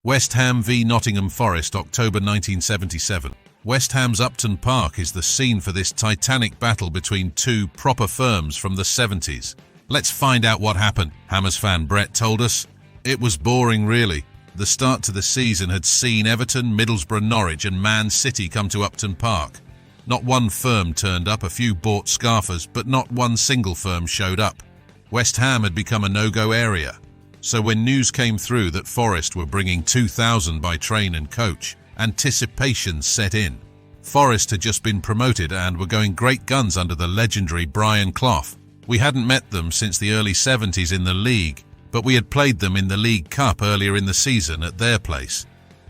West Ham v Nottingham Forest, October 1977. West Ham's Upton Park is the scene for this titanic battle between two proper firms from the 70s. Let's find out what happened. Hammers fan Brett told us. It was boring, really. The start to the season had seen Everton, Middlesbrough, Norwich and Man City come to Upton Park. Not one firm turned up, a few bought scarfers, but not one single firm showed up. West Ham had become a no-go area. So when news came through that Forest were bringing 2,000 by train and coach, anticipation set in. Forest had just been promoted and were going great guns under the legendary Brian Clough. We hadn't met them since the early 70s in the league, but we had played them in the League Cup earlier in the season at their place.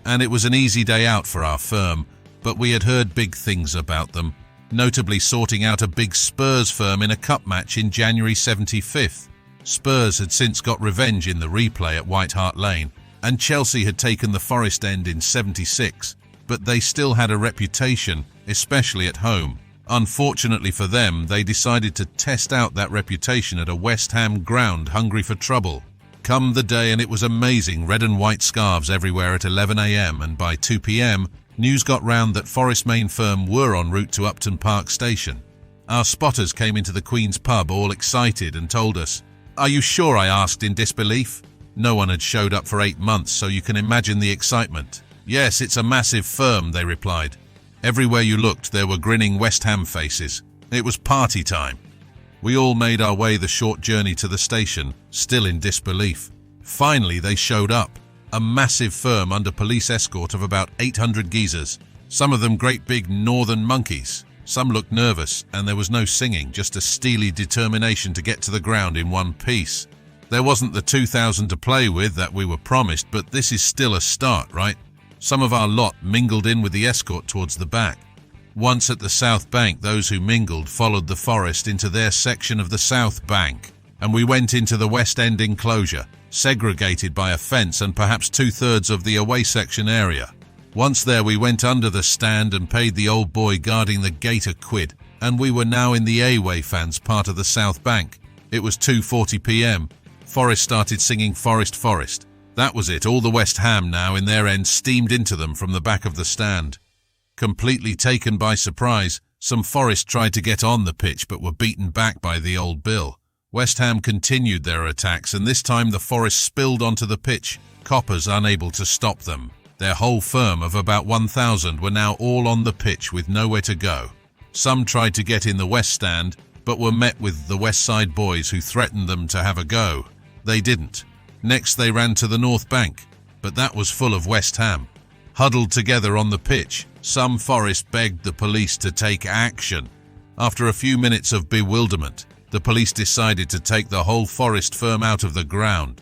And it was an easy day out for our firm, but we had heard big things about them, notably sorting out a big Spurs firm in a cup match in January 75th. Spurs had since got revenge in the replay at White Hart Lane, and Chelsea had taken the Forest end in 76, but they still had a reputation, especially at home. Unfortunately for them, they decided to test out that reputation at a West Ham ground hungry for trouble. Come the day and it was amazing, red and white scarves everywhere at 11 a.m, and by 2 p.m, news got round that Forest main firm were en route to Upton Park Station. Our spotters came into the Queen's pub all excited and told us, "Are you sure?" I asked in disbelief. No one had showed up for 8 months, so you can imagine the excitement. "Yes, it's a massive firm," they replied. Everywhere you looked, there were grinning West Ham faces. It was party time. We all made our way the short journey to the station, still in disbelief. Finally, they showed up. A massive firm under police escort of about 800 geezers. Some of them great big northern monkeys. Some looked nervous, and there was no singing, just a steely determination to get to the ground in one piece. There wasn't the 2,000 to play with that we were promised, but this is still a start, right? Some of our lot mingled in with the escort towards the back. Once at the South Bank, those who mingled followed the Forest into their section of the South Bank, and we went into the West End enclosure, segregated by a fence and perhaps 2/3 of the away section area. Once there, we went under the stand and paid the old boy guarding the gate a quid, and we were now in the away fans part of the South Bank. It was 2:40 p.m. Forest started singing Forest, Forest. That was it. All the West Ham now in their end steamed into them from the back of the stand. Completely taken by surprise, some Forest tried to get on the pitch but were beaten back by the old Bill. West Ham continued their attacks, and this time the Forest spilled onto the pitch, coppers unable to stop them. Their whole firm of about 1,000 were now all on the pitch with nowhere to go. Some tried to get in the West Stand, but were met with the West Side boys who threatened them to have a go. They didn't. Next they ran to the North Bank, but that was full of West Ham. Huddled together on the pitch, some Forest begged the police to take action. After a few minutes of bewilderment, the police decided to take the whole Forest firm out of the ground.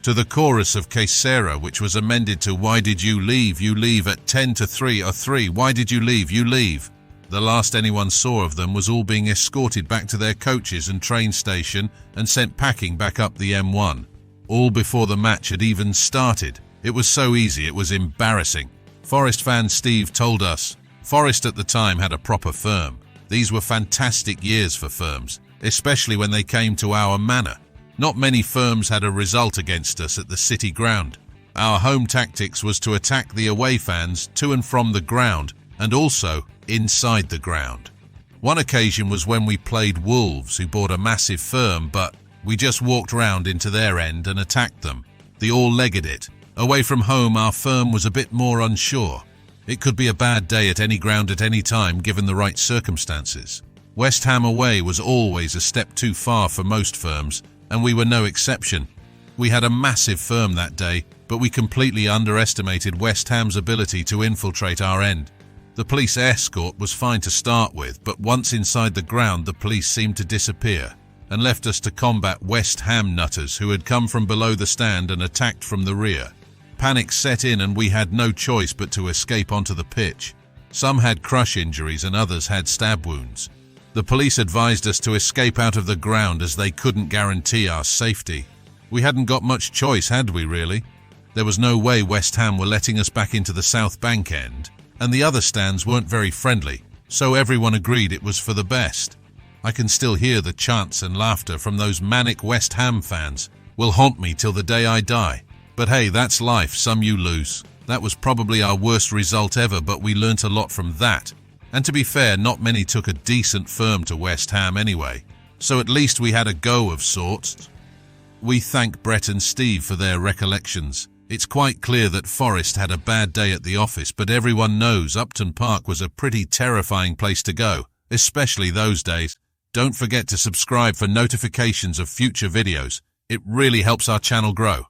To the chorus of Que Sera, which was amended to "Why did you leave? You leave at 10 to 3 or 3. Why did you leave? You leave." The last anyone saw of them was all being escorted back to their coaches and train station and sent packing back up the M1. All before the match had even started. It was so easy, it was embarrassing. Forest fan Steve told us, Forest at the time had a proper firm. These were fantastic years for firms, especially when they came to our manor. Not many firms had a result against us at the City ground. Our home tactics was to attack the away fans to and from the ground, and also inside the ground. One occasion was when we played Wolves, who bought a massive firm, but we just walked round into their end and attacked them. They all legged it. Away from home, our firm was a bit more unsure. It could be a bad day at any ground at any time, given the right circumstances. West Ham away was always a step too far for most firms, and we were no exception. We had a massive firm that day, but we completely underestimated West Ham's ability to infiltrate our end. The police escort was fine to start with, but once inside the ground, the police seemed to disappear and left us to combat West Ham nutters who had come from below the stand and attacked from the rear. Panic set in and we had no choice but to escape onto the pitch. Some had crush injuries and others had stab wounds. The police advised us to escape out of the ground as they couldn't guarantee our safety. We hadn't got much choice, had we really? There was no way West Ham were letting us back into the South Bank end, and the other stands weren't very friendly, so everyone agreed it was for the best. I can still hear the chants and laughter from those manic West Ham fans. Will haunt me till the day I die. But hey, that's life, some you lose. That was probably our worst result ever, but we learnt a lot from that. And to be fair, not many took a decent firm to West Ham anyway. So at least we had a go of sorts. We thank Brett and Steve for their recollections. It's quite clear that Forest had a bad day at the office, but everyone knows Upton Park was a pretty terrifying place to go, especially those days. Don't forget to subscribe for notifications of future videos. It really helps our channel grow.